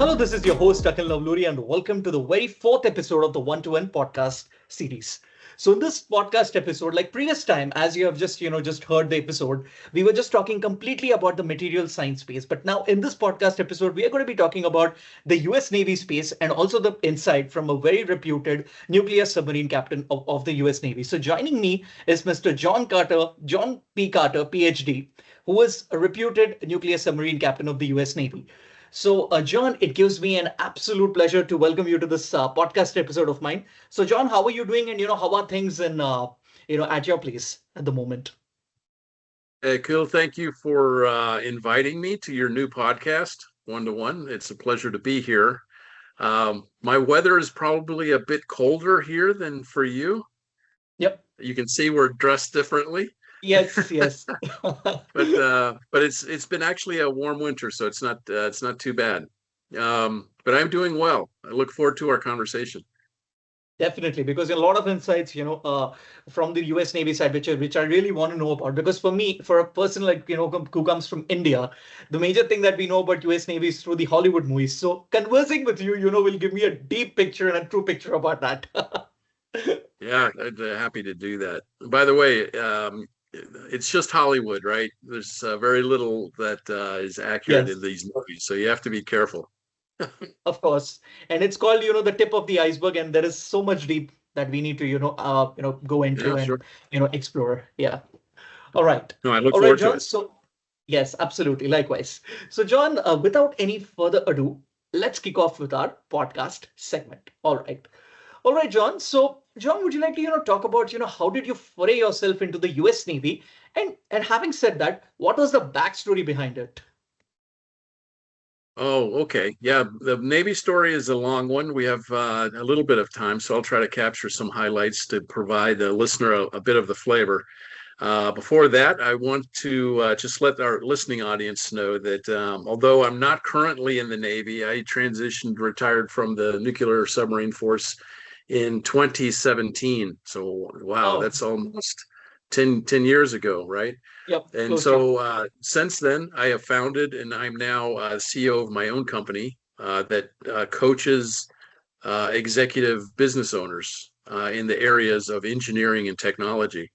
Hello, this is your host Akhil Navluri, and welcome to the very fourth episode of the One-to-One podcast series. So, in this podcast episode, like previous time, as you have just heard the episode, we were just talking completely about the material science space. But now, in this podcast episode, we are going to be talking about the US Navy space and also the insight from a very reputed nuclear submarine captain of the US Navy. So, joining me is Mr. John P. Carter, Ph.D., who is a reputed nuclear submarine captain of the US Navy. So, John, it gives me an absolute pleasure to welcome you to this podcast episode of mine. So, John, how are you doing? And how are things in at your place at the moment? Cool. Thank you for inviting me to your new podcast, One to One. It's a pleasure to be here. My weather is probably a bit colder here than for you. Yep. You can see we're dressed differently. Yes, yes. But it's been actually a warm winter, so it's not too bad. But I'm doing well. I look forward to our conversation. Definitely, because a lot of insights, from the U.S. Navy side, which I really want to know about. Because for me, for a person like who comes from India, the major thing that we know about U.S. Navy is through the Hollywood movies. So conversing with you, will give me a deep picture and a true picture about that. Yeah, I'd happy to do that. By the way, it's just Hollywood, right? There's very little that is accurate Yes. in these movies, so you have to be careful. Of course, and it's called, the tip of the iceberg, and there is so much deep that we need to, go into Yeah, sure. and, explore. Yeah. All right. No, I look All right, forward to John. it. So, yes, absolutely. Likewise. So, John, without any further ado, let's kick off with our podcast segment. All right. All right, John. So, John, would you like to, talk about, how did you foray yourself into the US Navy? And having said that, what was the backstory behind it? Oh, okay. Yeah, the Navy story is a long one. We have a little bit of time, so I'll try to capture some highlights to provide the listener a bit of the flavor. Before that, I want to just let our listening audience know that although I'm not currently in the Navy, I retired from the Nuclear Submarine Force in 2017. So, wow, Oh, that's almost 10 years ago, right? yep, And close to. so since then, I have founded and I'm now CEO of my own company that coaches executive business owners in the areas of engineering and technology.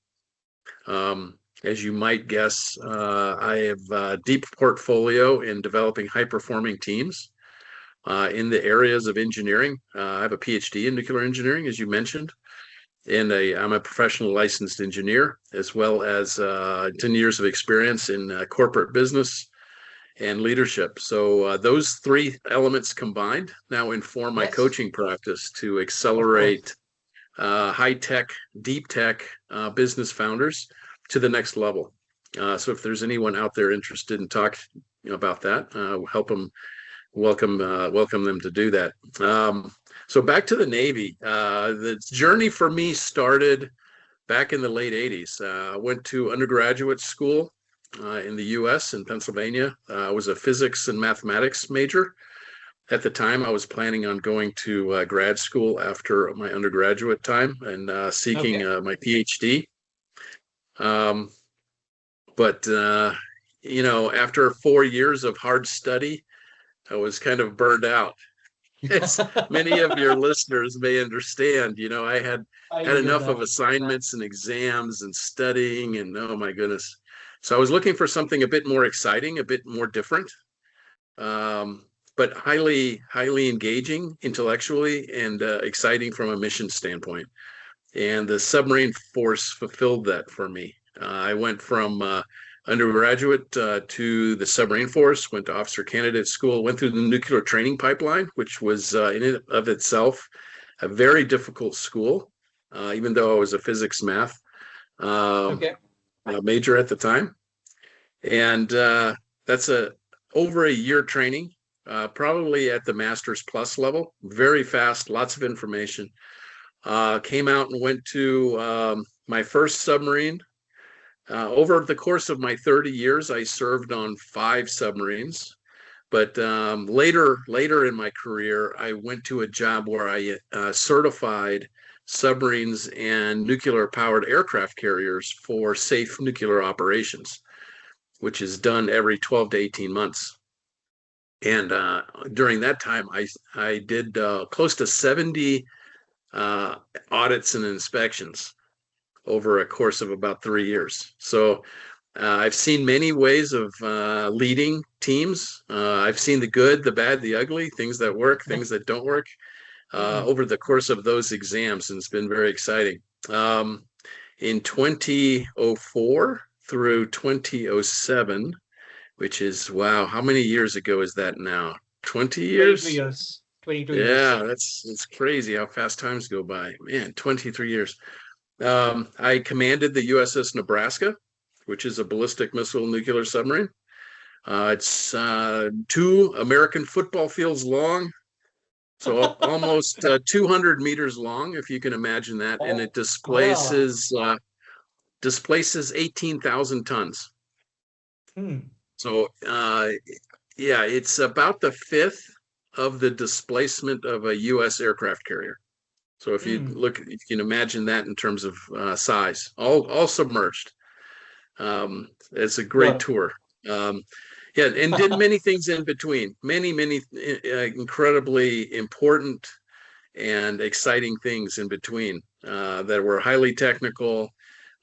As you might guess, I have a deep portfolio in developing high-performing teams in the areas of engineering. I have a Ph.D. in nuclear engineering, as you mentioned, and I'm a professional licensed engineer, as well as 10 years of experience in corporate business and leadership. So those three elements combined now inform my Yes, coaching practice to of course. accelerate high-tech, deep tech business founders to the next level. So if there's anyone out there interested in talking about that, help them welcome them to do that. So back to the Navy. The journey for me started back in the late 80s. I went to undergraduate school in the US in Pennsylvania. I was a physics and mathematics major. At the time, I was planning on going to grad school after my undergraduate time and seeking Okay. my PhD. Um, but after 4 years of hard study, I was kind of burned out. As many of your listeners may understand, I had I get enough of that. assignments and exams and studying, and oh my goodness. So I was looking for something a bit more exciting, a bit more different, but highly engaging intellectually and exciting from a mission standpoint. And the submarine force fulfilled that for me. I went from undergraduate to the submarine force, went to officer candidate school, went through the nuclear training pipeline, which was in and of itself a very difficult school, even though I was a physics math Okay. major at the time. And that's over a year training, probably at the master's plus level, very fast, lots of information. Came out and went to my first submarine. Over the course of my 30 years, I served on 5 submarines. But later in my career, I went to a job where I certified submarines and nuclear-powered aircraft carriers for safe nuclear operations, which is done every 12 to 18 months. And during that time, I did close to 70 audits and inspections over a course of about 3 years. So I've seen many ways of leading teams. I've seen the good, the bad, the ugly, things that work, things that don't work Hmm. over the course of those exams, and it's been very exciting. In 2004 through 2007, which is, wow, how many years ago is that now? 20 22 years? years. 22 years. Yeah, it's crazy how fast times go by. Man, 23 years. I commanded the USS Nebraska, which is a ballistic missile nuclear submarine. It's 2 American football fields long, so almost 200 meters long, if you can imagine that, and Oh, it yeah. displaces 18,000 tons. Hmm. So yeah, it's about the fifth of the displacement of a U.S. aircraft carrier. So if you Hmm. look, you can imagine that in terms of size, all submerged. It's a great Sure. tour. Um, yeah, and did many things in between. Many incredibly important and exciting things in between that were highly technical.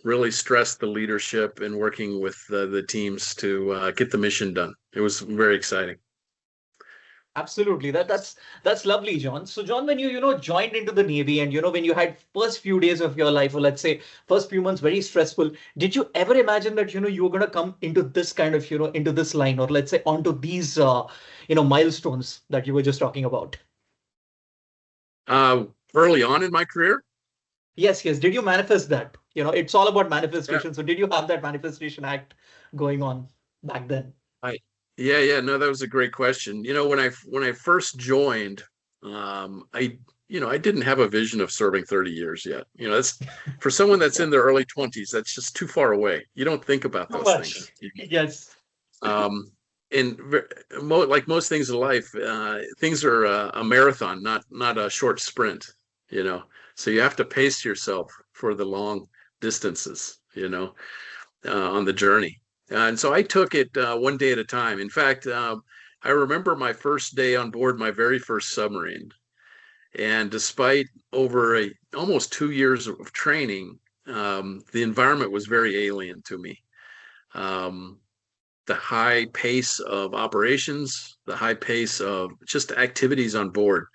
Really stressed the leadership and working with the teams to get the mission done. It was very exciting. Absolutely. That's lovely, John. So, John, when you joined into the Navy and when you had first few days of your life, or let's say first few months very stressful, did you ever imagine that you were gonna come into this kind of into this line, or let's say onto these milestones that you were just talking about? Uh, Early on in my career, Yes, yes. Did you manifest that? It's all about yeah, manifestation. So, did you have that manifestation act going on back then? I, yeah, no, that was a great question. When I first joined, I didn't have a vision of serving 30 years yet. That's for someone that's in their early 20s, that's just too far away. You don't think about Too those much. things. Yes. Um, and like most things in life, things are a marathon, not a short sprint. You know, so you have to pace yourself for the long distances. On the journey. And so I took it one day at a time. In fact, I remember my first day on board my very first submarine. And despite almost 2 years of training, the environment was very alien to me. Um, the high pace of operations, the high pace of just activities on board,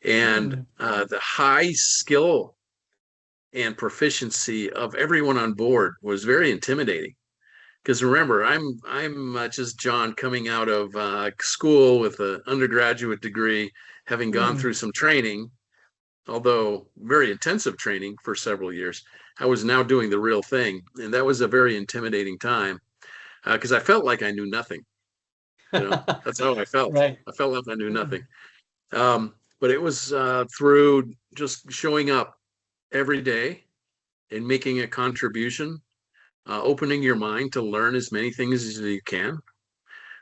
and Hmm. the high skill and proficiency of everyone on board was very intimidating. Because remember, I'm just John coming out of school with an undergraduate degree, having gone Hmm. through some training, although very intensive training for several years. I was now doing the real thing, and that was a very intimidating time because I felt like I knew nothing. That's how I felt. Right. I felt like I knew Hmm. nothing. But it was through just showing up every day and making a contribution, opening your mind to learn as many things as you can.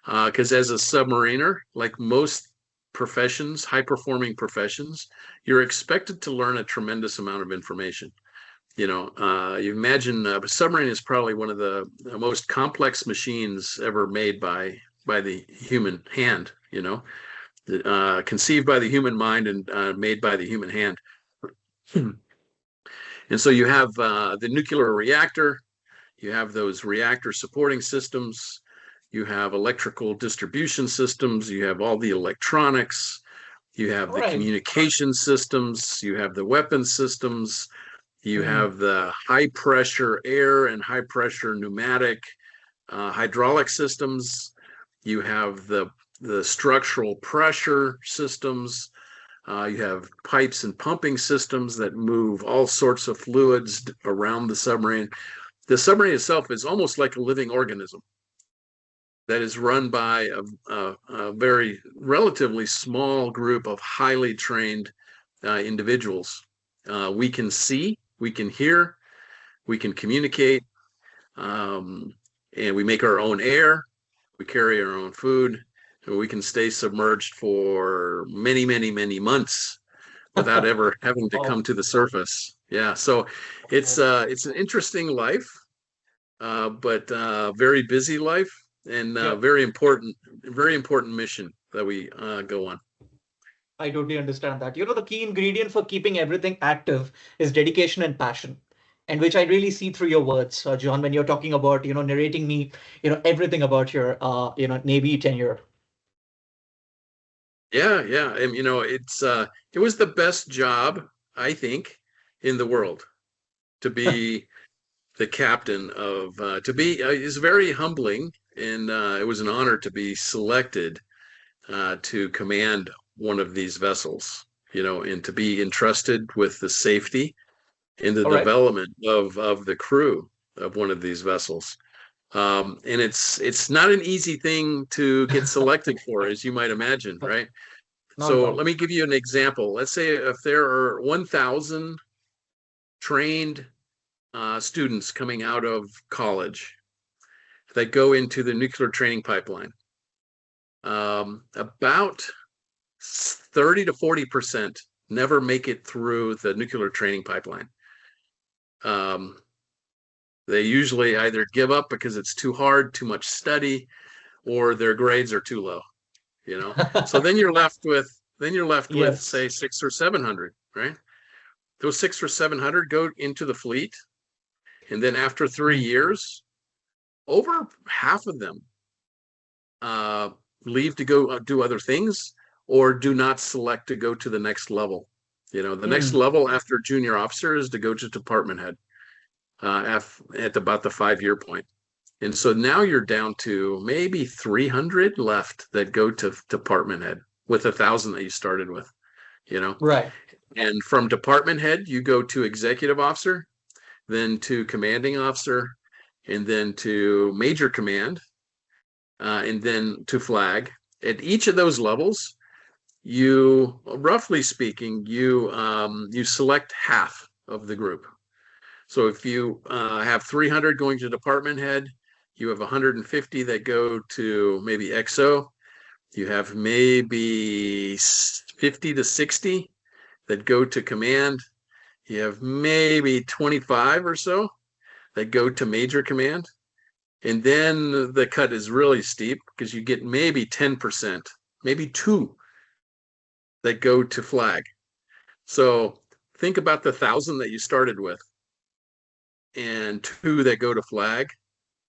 Because as a submariner, like most professions, high performing professions, you're expected to learn a tremendous amount of information. You imagine a submarine is probably one of the most complex machines ever made by the human hand. Conceived by the human mind and made by the human hand. And so you have the nuclear reactor, you have those reactor supporting systems, you have electrical distribution systems, you have all the electronics, you have All the right. communication systems, you have the weapon systems, you Hmm. have the high pressure air and high pressure pneumatic hydraulic systems, you have the structural pressure systems, you have pipes and pumping systems that move all sorts of fluids around the submarine. The submarine itself is almost like a living organism that is run by a very relatively small group of highly trained individuals. We can see, we can hear, we can communicate, um, and we make our own air, we carry our own food, and we can stay submerged for many months without ever having to come Oh, to the surface. Yeah, so it's oh. it's an interesting life, but very busy life. and Yeah, very important mission that we go on. I totally understand that. The key ingredient for keeping everything active is dedication and passion. And which I really see through your words, John, when you're talking about, narrating me, everything about your, Navy tenure. Yeah, yeah, and it was the best job, I think, in the world, to be the captain of to be is very humbling, and it was an honor to be selected to command one of these vessels, and to be entrusted with the safety and the All right. development of the crew of one of these vessels. And it's not an easy thing to get selected for, as you might imagine, right? Not at So all. let me give you an example. Let's say if there are 1,000 trained students coming out of college that go into the nuclear training pipeline, about 30 to 40% never make it through the nuclear training pipeline. They usually either give up because it's too hard, too much study, or their grades are too low. So then you're left with Yes. say 600 or 700, right? Those 600 or 700 go into the fleet, and then after 3 years, over half of them uh, leave to go do other things, or do not select to go to the next level. The next Hmm. level after junior officer is to go to department head at about the 5 year point. And so now you're down to maybe 300 left that go to department head with 1,000 that you started with. Right. And from department head, you go to executive officer, then to commanding officer, and then to major command, and then to flag. At each of those levels, roughly speaking, you select half of the group. So if you have 300 going to department head, you have 150 that go to maybe XO. You have maybe 50 to 60 that go to command. You have maybe 25 or so that go to major command. And then the cut is really steep because you get maybe 10%, maybe two that go to flag. So think about the 1,000 that you started with and two that go to flag,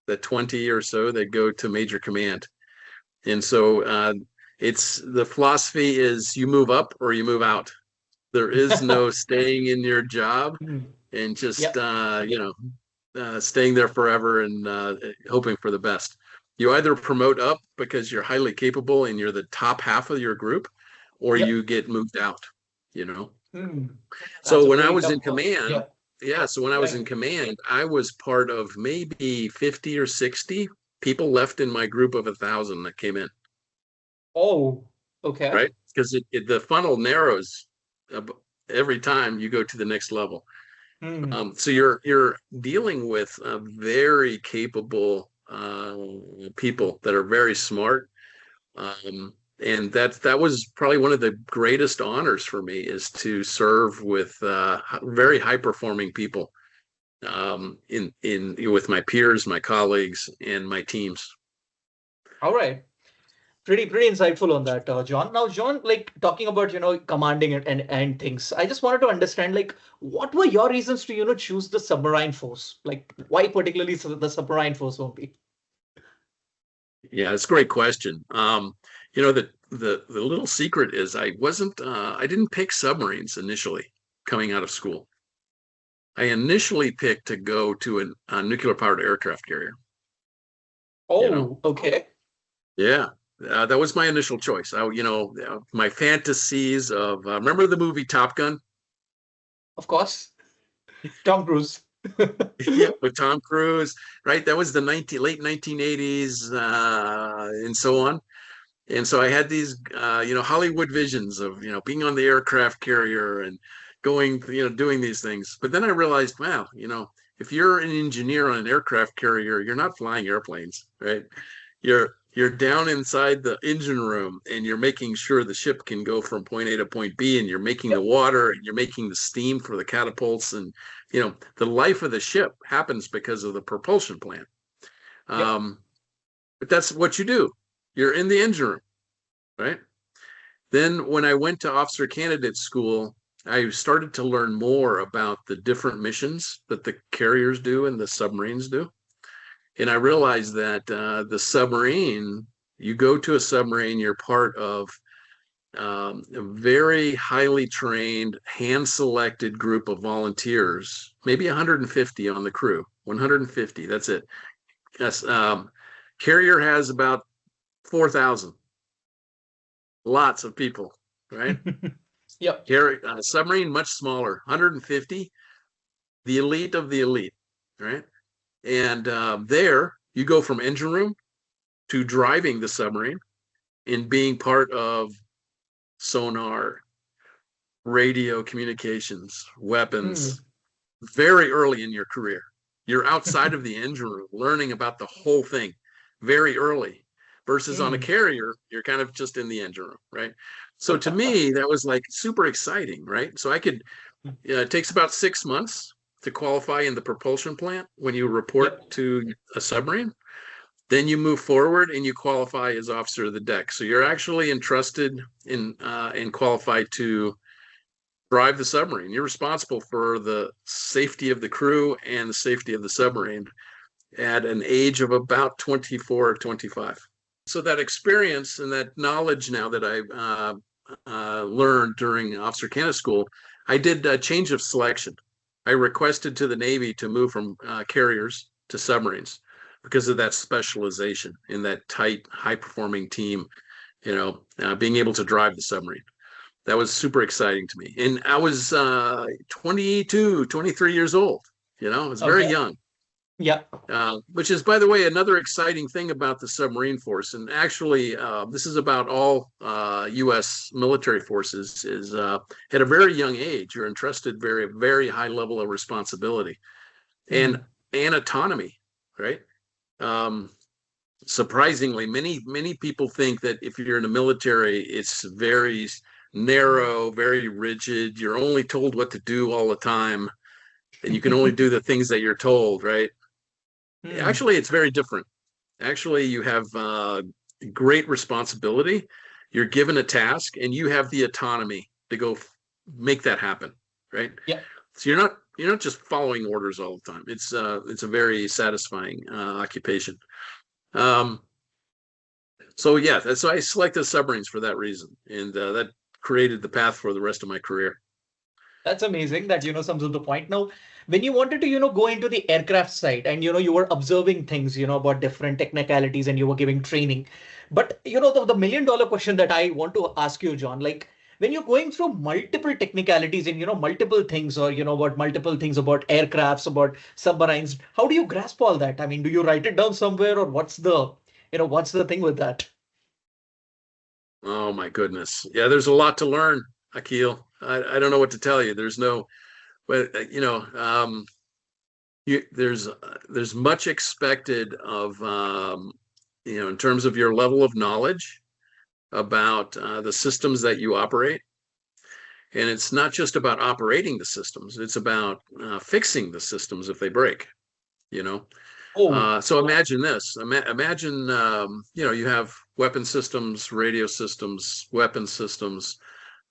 the 20 or so that go to major command. And so it's the philosophy is you move up or you move out. There is no staying in your job Hmm. and just Yep. staying there forever and hoping for the best. You either promote up because you're highly capable and you're the top half of your group, or Yep. you get moved out. Hmm. That's So a when I very was in tough call. command, Yeah. yeah, so when I was in Right. command, I was part of maybe 50 or 60 people left in my group of 1,000 that came in, Oh, okay. right? Because the funnel narrows every time you go to the next level. Hmm. So you're dealing with very capable people that are very smart, and that was probably one of the greatest honors for me is to serve with very high performing people in with my peers, my colleagues, and my teams. All right. Pretty insightful on that, John. Now, John, like talking about, commanding and things, I just wanted to understand, like, what were your reasons to, choose the submarine force? Like, why particularly the submarine force only? Yeah, it's a great question. The little secret is I didn't pick submarines initially coming out of school. I initially picked to go to a nuclear powered aircraft carrier. You know, Oh, okay. yeah, that was my initial choice. My fantasies of remember the movie Top Gun? Of course. Tom Cruise. Yeah, with Tom Cruise, right? That was the late 1980s, and so on. And so I had these, Hollywood visions of, being on the aircraft carrier and going, doing these things. But then I realized, wow, if you're an engineer on an aircraft carrier, you're not flying airplanes, right? You're down inside the engine room and you're making sure the ship can go from point A to point B, and you're making the Yep. water and you're making the steam for the catapults, and the life of the ship happens because of the propulsion plant. Yep. Um, but that's what you do. You're in the engine room, right? Then when I went to officer candidate school, I started to learn more about the different missions that the carriers do and the submarines do. And I realized that the submarine, you go to a submarine, you're part of a very highly trained, hand-selected group of volunteers, maybe 150 on the crew, 150, that's it. Yes, carrier has about 4,000. Lots of people, right? Yep. Submarine, much smaller, 150, the elite of the elite, right? And there you go from engine room to driving the submarine and being part of sonar, radio communications, weapons, very early in your career. You're outside of the engine room learning about the whole thing very early, versus on a carrier, you're kind of just in the engine room, right? So to me, that was like super exciting, right? So I could, it takes about 6 months to qualify in the propulsion plant when you report to a submarine. Then you move forward and you qualify as officer of the deck. So you're actually entrusted in and qualified to drive the submarine. You're responsible for the safety of the crew and the safety of the submarine at an age of about 24 or 25. So that experience and that knowledge now that I've learned during officer candidate school, I did a change of selection. I requested to the Navy to move from carriers to submarines because of that specialization in that tight, high-performing team, being able to drive the submarine. That was super exciting to me. And I was 22, 23 years old. I was very young. Yeah. Which is, by the way, another exciting thing about the Submarine Force. And actually, this is about all U.S. military forces, is at a very young age, you're entrusted very, very high level of responsibility and autonomy, right? Surprisingly, many people think that if you're in the military, it's very narrow, very rigid. You're only told what to do all the time, and you can only do the things that you're told, right? Actually, it's very different. Actually, you have great responsibility. You're given a task, and you have the autonomy to go make that happen, right? Yeah. So you're not just following orders all the time. It's a very satisfying occupation. So I selected submarines for that reason, and that created the path for the rest of my career. That's amazing that, sums up the point. Now, when you wanted to, go into the aircraft side and, you were observing things, about different technicalities and you were giving training. But, the million-dollar question that I want to ask you, John, like when you're going through multiple technicalities and, multiple things or, multiple things about aircrafts, about submarines, how do you grasp all that? I mean, do you write it down somewhere or what's the thing with that? Oh, my goodness. Yeah, there's a lot to learn, Akil. I don't know what to tell you. There's there's much expected of in terms of your level of knowledge about the systems that you operate, and it's not just about operating the systems. It's about fixing the systems if they break. So imagine this. Imagine you have weapon systems, radio systems, weapon systems.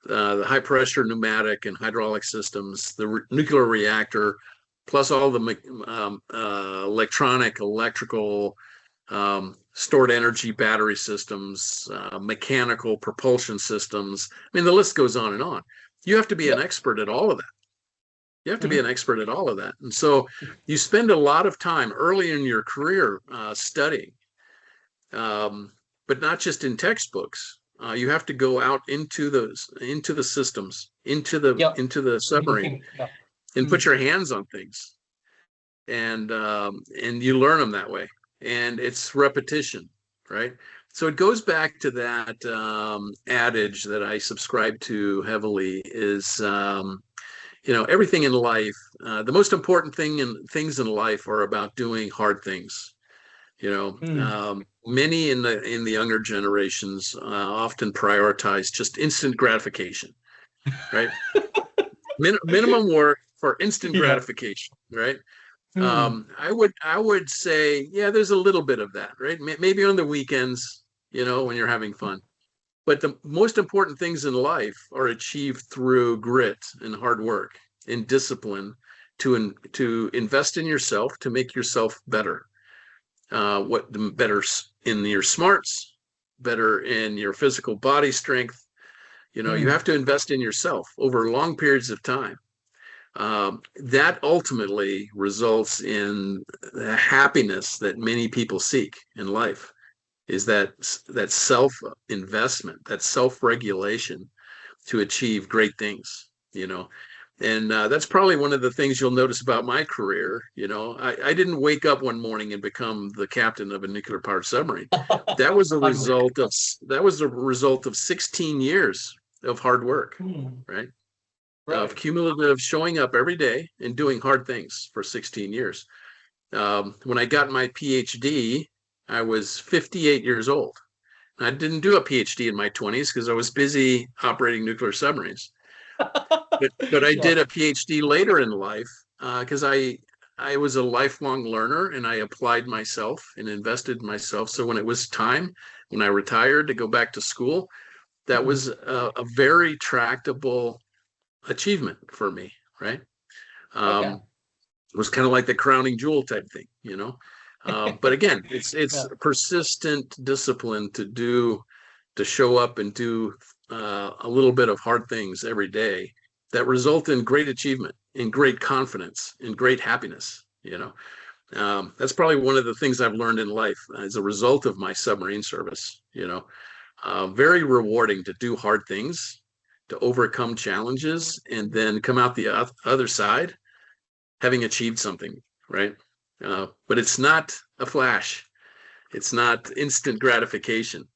The high pressure pneumatic and hydraulic systems, the nuclear reactor, plus all the electronic, electrical, stored energy battery systems, mechanical propulsion systems. I mean, the list goes on and on. You have to be an expert at all of that. You have to be an expert at all of that. And so you spend a lot of time early in your career studying, but not just in textbooks. You have to go out into the systems, into the submarine, and put your hands on things, and you learn them that way. And it's repetition, right? So it goes back to that adage that I subscribe to heavily: is everything in life. The most important things in life are about doing hard things. Many in the younger generations often prioritize just instant gratification, right? Minimum work for instant gratification, right? Hmm. I would say, yeah, there's a little bit of that, right? Maybe on the weekends, when you're having fun. But the most important things in life are achieved through grit and hard work and discipline to invest in yourself, to make yourself better. What the better in your smarts, better in your physical body strength. You Hmm. have to invest in yourself over long periods of time. That ultimately results in the happiness that many people seek in life, is that self investment, that self regulation to achieve great things. And that's probably one of the things you'll notice about my career. I didn't wake up one morning and become the captain of a nuclear powered submarine. That was a Hard work. result of that was a result of 16 years of hard work, Hmm. right? Of Right. cumulative showing up every day and doing hard things for 16 years. When I got my PhD, I was 58 years old. I didn't do a PhD in my 20s because I was busy operating nuclear submarines. But I Sure. did a PhD later in life because I was a lifelong learner and I applied myself and invested in myself. So when it was time, when I retired to go back to school, that Hmm. was a very tractable achievement for me, right? Okay. It was kind of like the crowning jewel type thing. But again, it's Yeah. persistent discipline to show up and do a little bit of hard things every day that result in great achievement, in great confidence, in great happiness. That's probably one of the things I've learned in life as a result of my submarine service. Very rewarding to do hard things, to overcome challenges, and then come out the other side having achieved something, right? But it's not a flash. It's not instant gratification.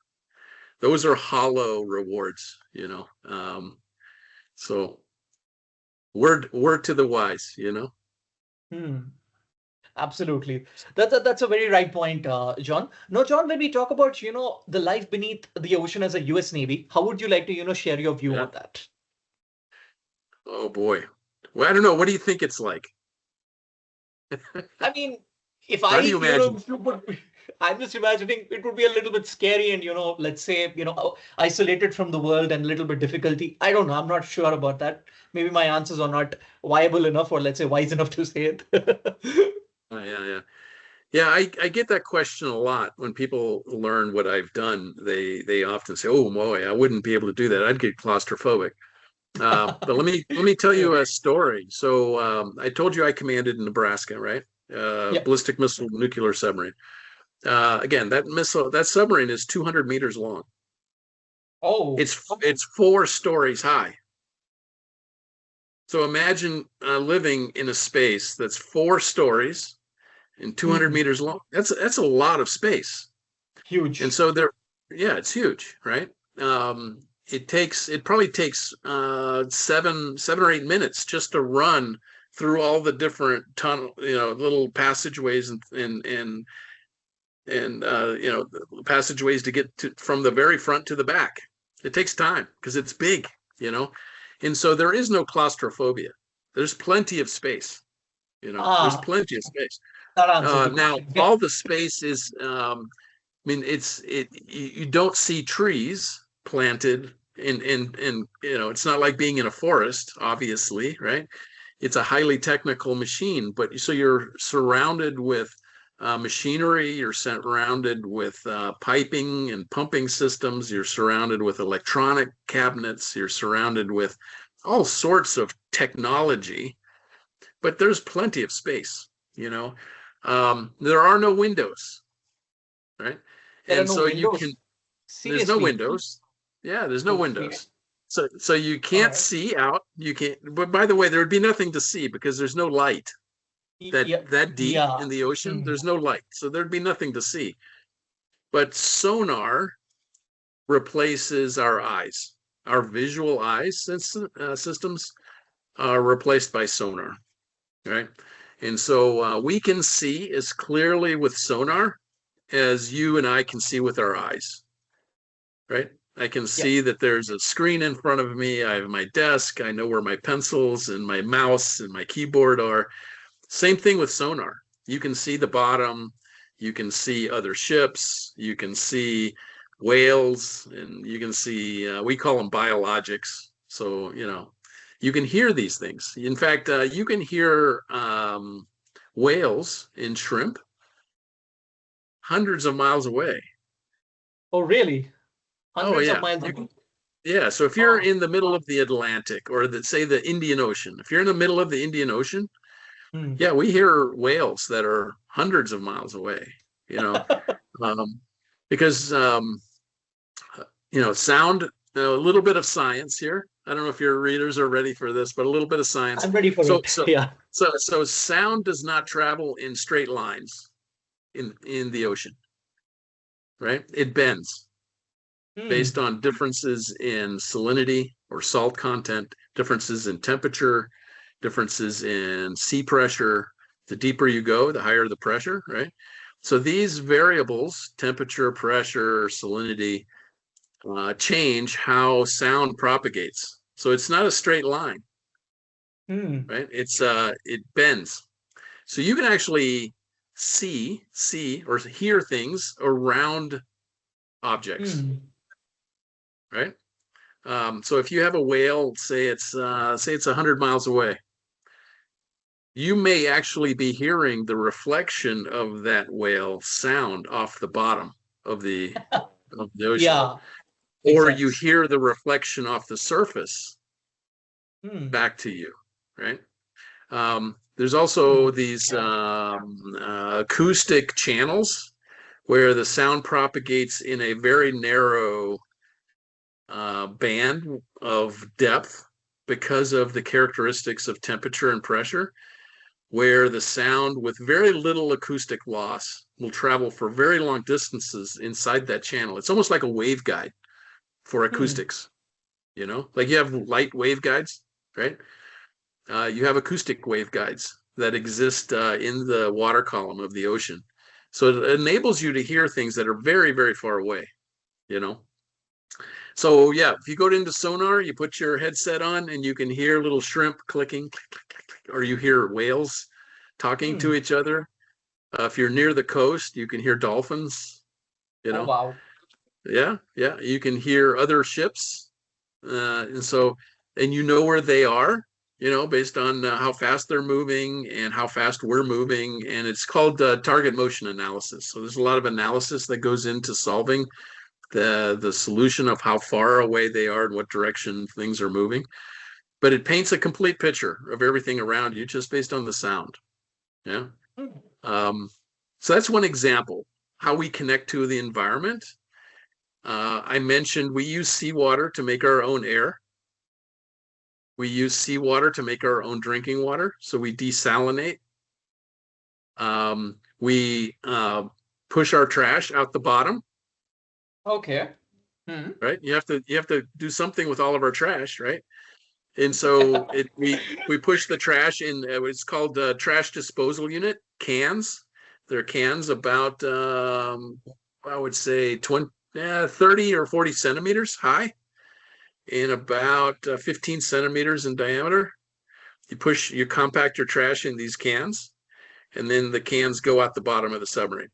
Those are hollow rewards. So word to the wise. Hmm. Absolutely. That's a very right point, John. Now, John, when we talk about, the life beneath the ocean as a US Navy, how would you like to, share your view Yeah. on that? Oh boy. Well, I don't know. What do you think it's like? I mean, if How do you imagine? if you put, I'm just imagining it would be a little bit scary and, let's say, isolated from the world and a little bit difficulty. I don't know. I'm not sure about that. Maybe my answers are not viable enough or let's say wise enough to say it. Yeah, yeah. Yeah, I get that question a lot when people learn what I've done. They often say, "Oh boy, I wouldn't be able to do that. I'd get claustrophobic." But let me tell Yeah. you a story. So I told you I commanded in Nebraska, right? Yep. Ballistic missile nuclear submarine. Again, that submarine is 200 meters long. Oh, It's 4 stories high. So imagine living in a space that's 4 stories and 200 hmm. meters long. That's a lot of space. And Huge. so there, yeah, it's huge, right? It probably takes 7 or 8 minutes just to run through all the different tunnel, little passageways and passageways to get from the very front to the back. It takes time because it's big, you know, and so there is no claustrophobia. There's plenty of space. There's Ah, plenty of space. that answers the Now, question. Yeah. all the space is. I mean, you don't see trees planted in it's not like being in a forest, obviously, right? It's a highly technical machine, but so you're surrounded with machinery, you're surrounded with piping and pumping systems, you're surrounded with electronic cabinets, you're surrounded with all sorts of technology, but there's plenty of space, you know. There are no windows, right? There are And no so you can, windows. there's no Seriously. windows. Yeah, there's no Okay. windows. So you All can't right. see out. You can't. But by the way, there would be nothing to see because there's no light. That Yeah. that deep Yeah. in the ocean, Hmm. there's no light. So there'd be nothing to see. But sonar replaces our eyes. Our visual eyes systems are replaced by sonar, right? And so we can see as clearly with sonar as you and I can see with our eyes, right? I can Yeah. see that there's a screen in front of me. I have my desk. I know where my pencils and my mouse and my keyboard are. Same thing with sonar. You can see the bottom, you can see other ships, you can see whales, and you can see, we call them biologics. So, you can hear these things. In fact, you can hear whales and shrimp hundreds of miles away. Oh, really? Oh, Hundreds of yeah. miles away. Yeah. So if you're Oh. in the middle of the Atlantic or say the Indian Ocean, if you're in the middle of the Indian Ocean, Hmm. yeah, we hear whales that are hundreds of miles away, you know, um, because, sound, a little bit of science here. I don't know if your readers are ready for this, but a little bit of science. I'm ready for So, it. so, Yeah. so sound does not travel in straight lines in the ocean, right? It bends based Hmm. on differences in salinity or salt content, differences in temperature, differences in sea pressure. The deeper you go, the higher the pressure, right? So these variables, temperature, pressure, salinity, change how sound propagates. So it's not a straight line, Hmm. right? It bends. So you can actually see or hear things around objects, Hmm. right? So if you have a whale, say it's 100 miles away, you may actually be hearing the reflection of that whale sound off the bottom of the ocean, Yeah. Makes or you sense. hear the reflection off the surface Hmm. back to you, right? There's also Hmm. these acoustic channels where the sound propagates in a very narrow band of depth because of the characteristics of temperature and pressure, where the sound with very little acoustic loss will travel for very long distances inside that channel. It's almost like a waveguide for Hmm. acoustics, like you have light waveguides, right? You have acoustic waveguides that exist in the water column of the ocean. So it enables you to hear things that are very, very far away, you know? So yeah, if you go into sonar, you put your headset on and you can hear little shrimp clicking, click, click, click, click, or you hear whales talking to Hmm. each other. If you're near the coast, you can hear dolphins, you Oh, know? wow. Yeah, yeah. You can hear other ships. And you know where they are, based on how fast they're moving and how fast we're moving. And it's called target motion analysis. So there's a lot of analysis that goes into solving the solution of how far away they are and what direction things are moving. But it paints a complete picture of everything around you just based on the sound. Yeah. Hmm. Um, so that's one example how we connect to the environment. I mentioned we use seawater to make our own air. We use seawater to make our own drinking water. So we desalinate. We push our trash out the bottom, Okay. Hmm. right? You have to do something with all of our trash, right? And so we push the trash in. It's called trash disposal unit cans. They're cans about I would say 30 or 40 centimeters high and about 15 centimeters in diameter. You compact your trash in these cans, and then the cans go out the bottom of the submarine.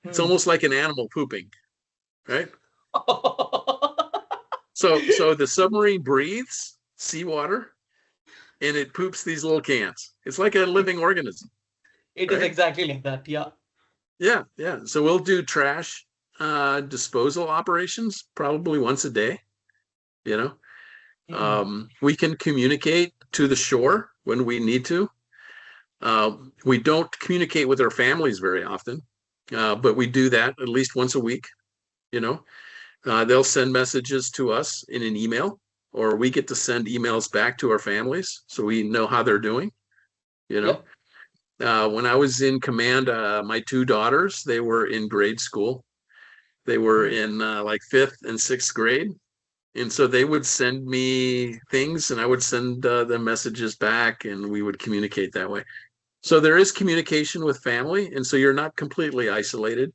It's Hmm. almost like an animal pooping, right? So the submarine breathes seawater and it poops these little cans. It's like a living organism, It is right? exactly like that. Yeah. Yeah, yeah. So we'll do trash disposal operations probably once a day. You know, Hmm. we can communicate to the shore when we need to. We don't communicate with our families very often, but we do that at least once a week. You know, they'll send messages to us in an email, or we get to send emails back to our families so we know how they're doing. You know, Yep. when I was in command, my two daughters, they were in grade school. They were Hmm. in like fifth and sixth grade. And so they would send me things and I would send them messages back and we would communicate that way. So there is communication with family. And so you're not completely isolated.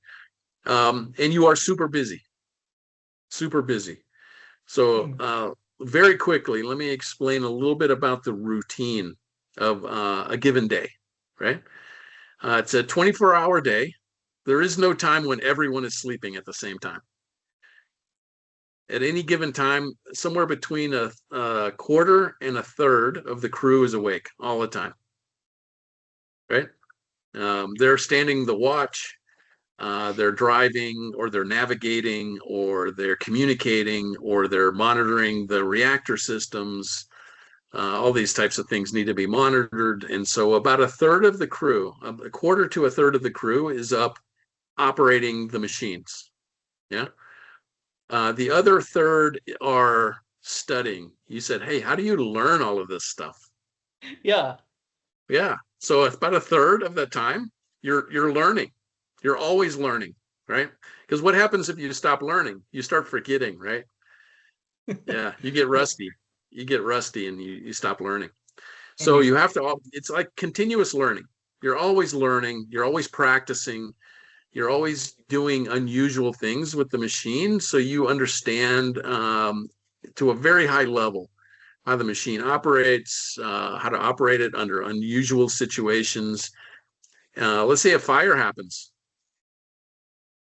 And you are super busy, super busy. So Hmm. very quickly, let me explain a little bit about the routine. of a given day, right? It's a 24-hour day. There is no time when everyone is sleeping at the same time. At any given time, somewhere between a quarter and a third of the crew is awake all the time, right? They're standing the watch, they're driving, or they're navigating, or they're communicating, or they're monitoring the reactor systems. All these types of things need to be monitored. And so about a third of the crew, a quarter to a third of the crew is up operating the machines. Yeah. The other third are studying. You said, hey, how do you learn all of this stuff? Yeah. Yeah. So it's about a third of the time you're learning. You're always learning, right? Because what happens if you stop learning? You start forgetting, right? Yeah, you get rusty. You get rusty and you stop learning. So Mhm. you have to, it's like continuous learning. You're always learning, you're always practicing, you're always doing unusual things with the machine. So you understand to a very high level how the machine operates, how to operate it under unusual situations. Let's say a fire happens,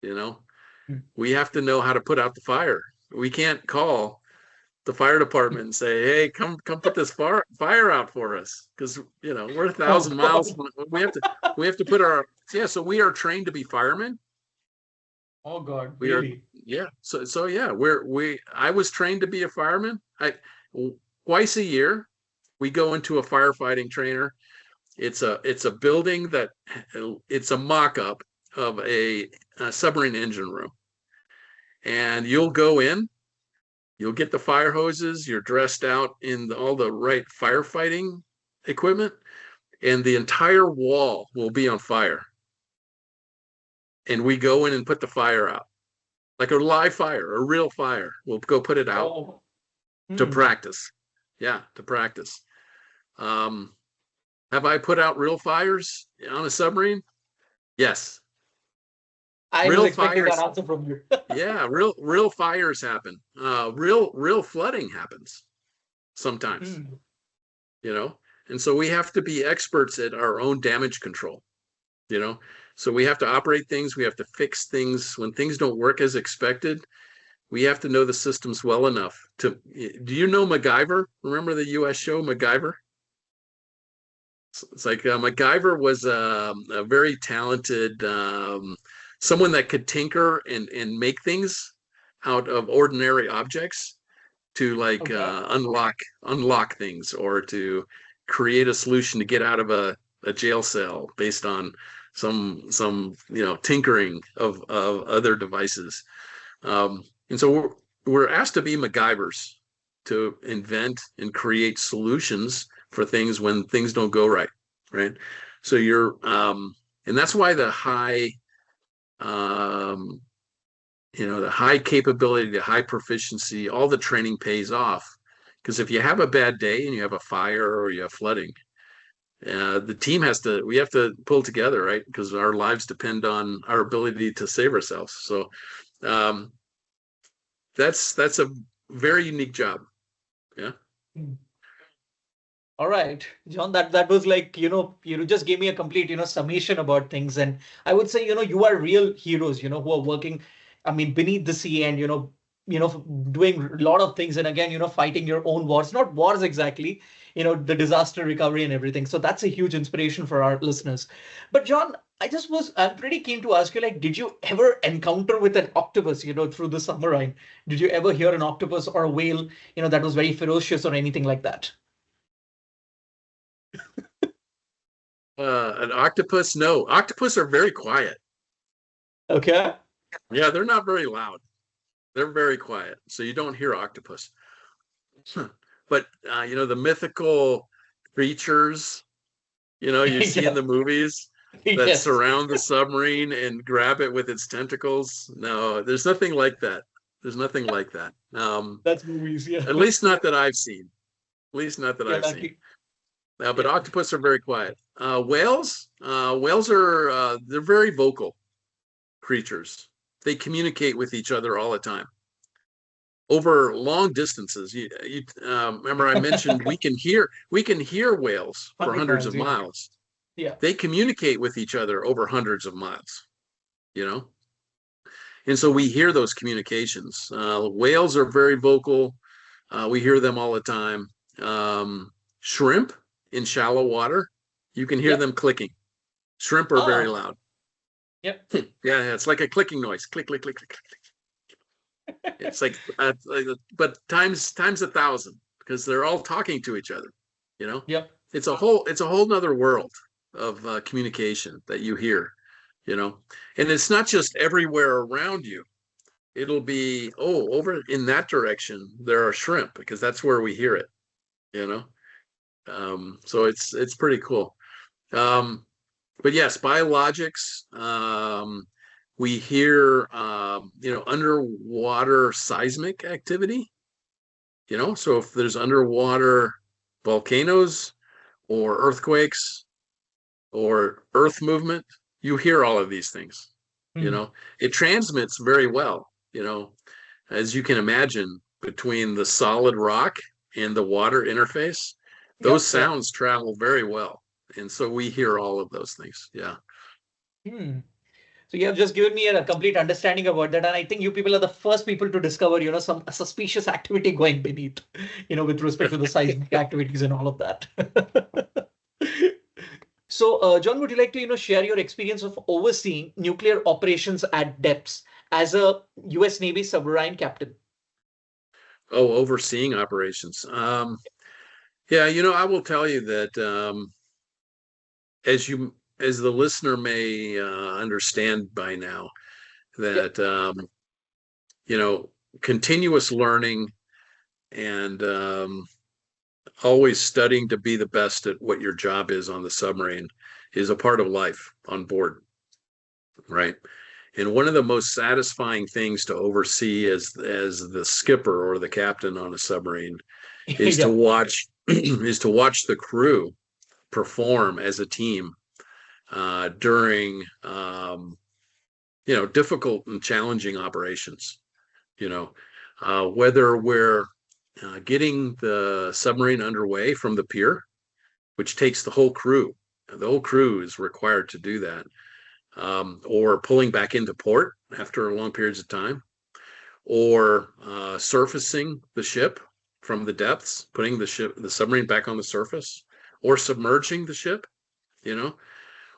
you know, we have to know how to put out the fire. We can't call the fire department and say, "Hey, come put this fire out for us," because we're a Oh thousand miles. God. We have to put our yeah. So we are trained to be firemen. Oh God. We are Really? yeah. So yeah. I was trained to be a fireman. Twice a year we go into a firefighting trainer. It's a building that it's a mock-up of a submarine engine room, and you'll go in. You'll get the fire hoses. You're dressed out in all the right firefighting equipment, and the entire wall will be on fire. And we go in and put the fire out, like a live fire, a real fire. We'll go put it out Oh. to Hmm. practice. Yeah, to practice. Um, have I put out real fires on a submarine? Yes. I was Real expecting that fires. answer from you. Yeah, real fires happen. Real flooding happens sometimes. Hmm. you know and so we have to be experts at our own damage control. So we have to operate things, we have to fix things when things don't work as expected. We have to know the systems well enough to do you know MacGyver? Remember the US show MacGyver? It's like MacGyver was a very talented someone that could tinker and make things out of ordinary objects to like Okay. unlock things, or to create a solution to get out of a jail cell based on some tinkering of other devices. And so we're asked to be MacGyvers, to invent and create solutions for things when things don't go right, right? So and that's why um, the high capability, the high proficiency, all the training pays off. Because if you have a bad day and you have a fire or you have flooding, we have to pull together, right? Because our lives depend on our ability to save ourselves. So um, that's a very unique job. Yeah. Hmm. All right, John, that was like, you just gave me a complete, summation about things. And I would say, you are real heroes, who are working, I mean, beneath the sea and, doing a lot of things. And again, fighting your own wars, not wars exactly, the disaster recovery and everything. So that's a huge inspiration for our listeners. But John, I'm pretty keen to ask you, like, did you ever encounter with an octopus, through the submarine? Did you ever hear an octopus or a whale, that was very ferocious or anything like that? An octopus? No, octopus are very quiet. Okay. Yeah, they're not very loud. They're very quiet, so you don't hear octopus. But the mythical creatures you see in Yeah. the movies that Yes. surround the submarine and grab it with its tentacles. No, there's nothing like that. There's nothing like that. That's movies. Yeah. At least not that I've seen. At least not that Yeah. I've seen. Lucky. But Yeah. octopus are very quiet. Whales are they're very vocal creatures. They communicate with each other all the time. over long distances. You remember I mentioned we can hear whales for 100 hundreds miles. of Yeah. miles. Yeah. They communicate with each other over hundreds of miles, you know? And so we hear those communications. Whales are very vocal. We hear them all the time. Shrimp in shallow water, you can hear Yep. them clicking. Shrimp are very Ah. loud. Yep. Yeah, it's like a clicking noise. Click, click, click, click, click. It's like, but times 1,000 because they're all talking to each other. You know, Yep. it's a whole nother world of communication that you hear. You know, and it's not just everywhere around you. It'll be, oh, over in that direction there are shrimp because that's where we hear it. You know, so it's pretty cool. But yes, biologics. We hear, underwater seismic activity. You know, so if there's underwater volcanoes or earthquakes or earth movement, you hear all of these things. You Hmm. know, it transmits very well. You know, as you can imagine, between the solid rock and the water interface, those Yep. Yep. sounds travel very well. And so we hear all of those things. Yeah. Hmm. So you have just given me a complete understanding about that, and I think you people are the first people to discover, some suspicious activity going beneath, with respect to the seismic activities and all of that. So, John, would you like to, share your experience of overseeing nuclear operations at depths as a US Navy submarine captain? Oh, overseeing operations. Yeah, I will tell you that as the listener may understand by now, Yep. that continuous learning and always studying to be the best at what your job is on the submarine is a part of life on board, right? And one of the most satisfying things to oversee as the skipper or the captain on a submarine is to Yep. watch is to watch the crew perform as a team during difficult and challenging operations. Whether we're getting the submarine underway from the pier, which takes the whole crew. The whole crew is required to do that, or pulling back into port after long periods of time, or surfacing the ship from the depths, putting the submarine back on the surface, or submerging the ship. You know,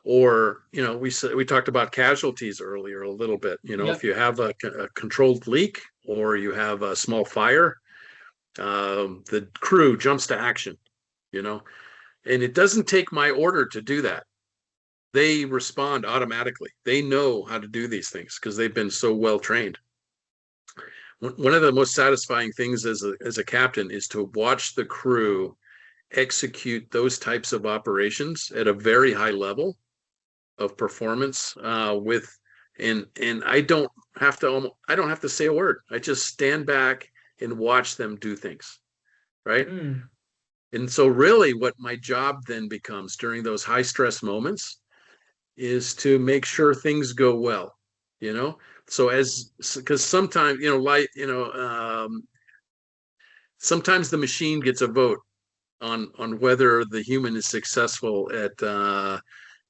or we talked about casualties earlier a little bit. If Yep. you have a controlled leak or you have a small fire, the crew jumps to action. You know, and it doesn't take my order to do that. They respond automatically. They know how to do these things because they've been so well trained. One of the most satisfying things as a captain is to watch the crew execute those types of operations at a very high level of performance and I don't have to say a word. I just stand back and watch them do things, right? Hmm. And so really what my job then becomes during those high stress moments is to make sure things go well, you know? So because sometimes, sometimes the machine gets a vote on whether the human is successful at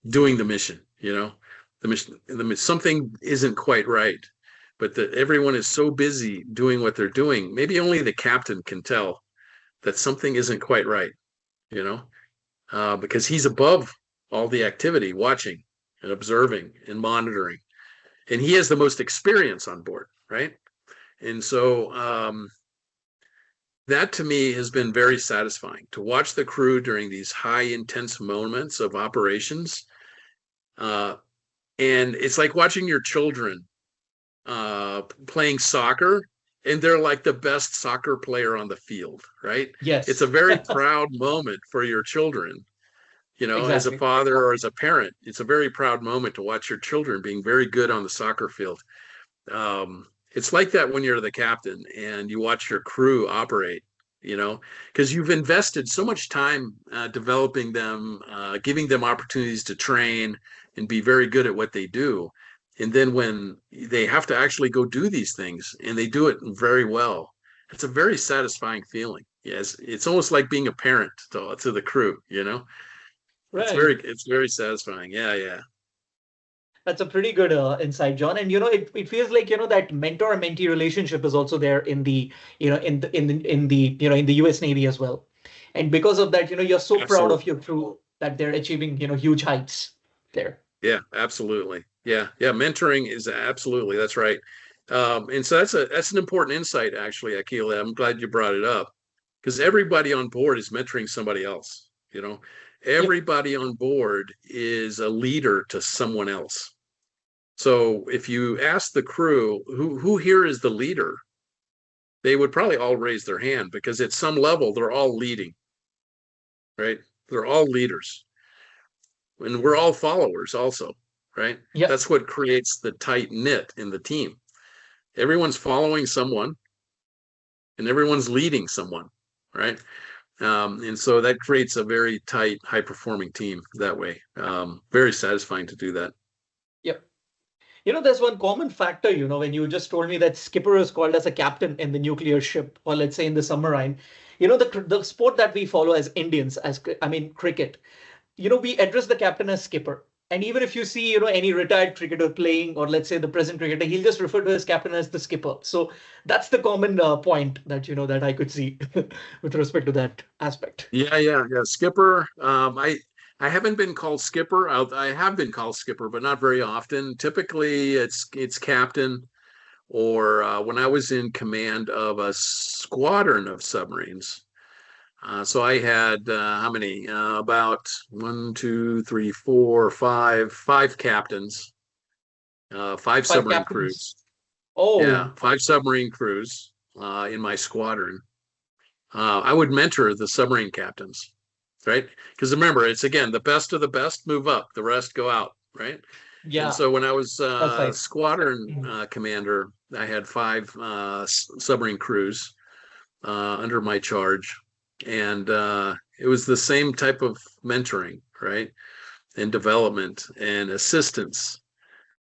doing the mission, something isn't quite right, but that everyone is so busy doing what they're doing. Maybe only the captain can tell that something isn't quite right, you know, because he's above all the activity, watching and observing and monitoring. And he has the most experience on board, right? And so that to me has been very satisfying to watch the crew during these high intense moments of operations. Uh, and it's like watching your children playing soccer, and they're like the best soccer player on the field, right? It's a Yes. very proud moment for your children. As a Exactly. father or as a parent, it's a very proud moment to watch your children being very good on the soccer field. It's like that when you're the captain and you watch your crew operate, because you've invested so much time developing them, giving them opportunities to train and be very good at what they do. And then when they have to actually go do these things and they do it very well, it's a very satisfying feeling. Yes, it's almost like being a parent to the crew, you know. Right. It's very satisfying. Yeah, yeah. That's a pretty good insight, John. And it feels like that mentor-mentee relationship is also there in the in the US Navy as well. And because of that, you're so proud of Absolutely. your crew that they're achieving huge heights there. Yeah, absolutely. Yeah, yeah. Mentoring is absolutely, that's right. And so that's an important insight, actually, Akila. I'm glad you brought it up because everybody on board is mentoring somebody else. You know, Yep. everybody on board is a leader to someone else. So if you ask the crew who here is the leader, they would probably all raise their hand because at some level they're all leading, right? They're all leaders, and we're all followers also, right? Yep. That's what creates the tight knit in the team. Everyone's following someone and everyone's leading someone, right? And so that creates a very tight, high performing team that way. Very satisfying to do that. Yep. There's one common factor, when you just told me that skipper is called as a captain in the nuclear ship, or let's say in the submarine. The sport that we follow as Indians, I mean, cricket, we address the captain as skipper. And even if you see, any retired cricketer playing, or let's say the present cricketer, he'll just refer to his captain as the skipper. So that's the common point that, that I could see with respect to that aspect. Yeah, yeah, yeah. Skipper. I haven't been called skipper. I have been called skipper, but not very often. Typically, it's captain, or when I was in command of a squadron of submarines. So I had how many? About one, two, three, four, five captains, five Five submarine captains. crews. Yeah, Oh, five submarine crews in my squadron. I would mentor the submarine captains, right? Because remember, it's again the best of the best move up, the rest go out, right? And yeah, so when I was that's right. squadron Mhm. commander, I had five submarine crews under my charge, and it was the same type of mentoring, right, and development and assistance.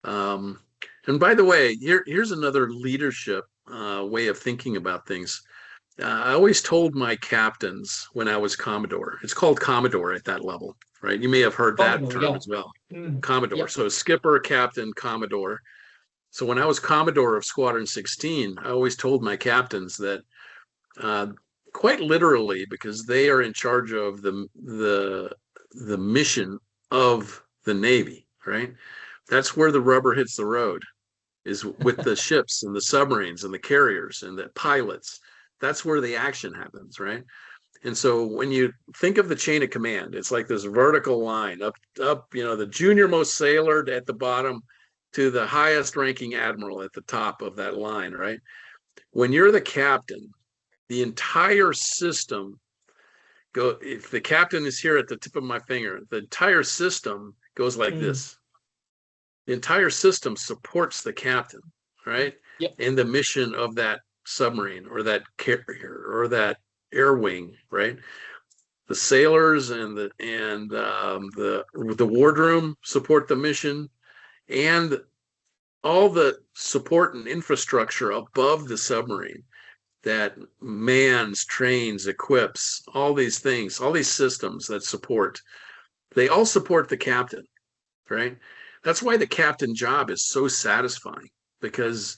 Um, and by the way, here's another leadership way of thinking about things. I always told my captains when I was Commodore, it's called Commodore at that level, right? You may have heard that Commodore, term yeah. as well. Mm. Commodore. Yep. So skipper, captain, Commodore. So when I was Commodore of Squadron 16, I always told my captains that uh, quite literally, because they are in charge of the mission of the Navy, right? That's where the rubber hits the road, is with the ships and the submarines and the carriers and the pilots. That's where the action happens, right? And so when you think of the chain of command, it's like this vertical line up, the junior most sailor at the bottom to the highest ranking admiral at the top of that line, right? When you're the captain, the entire system if the captain is here at the tip of my finger, the entire system goes like Mm. this. The entire system supports the captain, right? Yep. And the mission of that submarine or that carrier or that air wing, right? The sailors and the wardroom support the mission, and all the support and infrastructure above the submarine that mans, trains, equips, all these things, all these systems that support, they all support the captain, right? That's why the captain job is so satisfying, because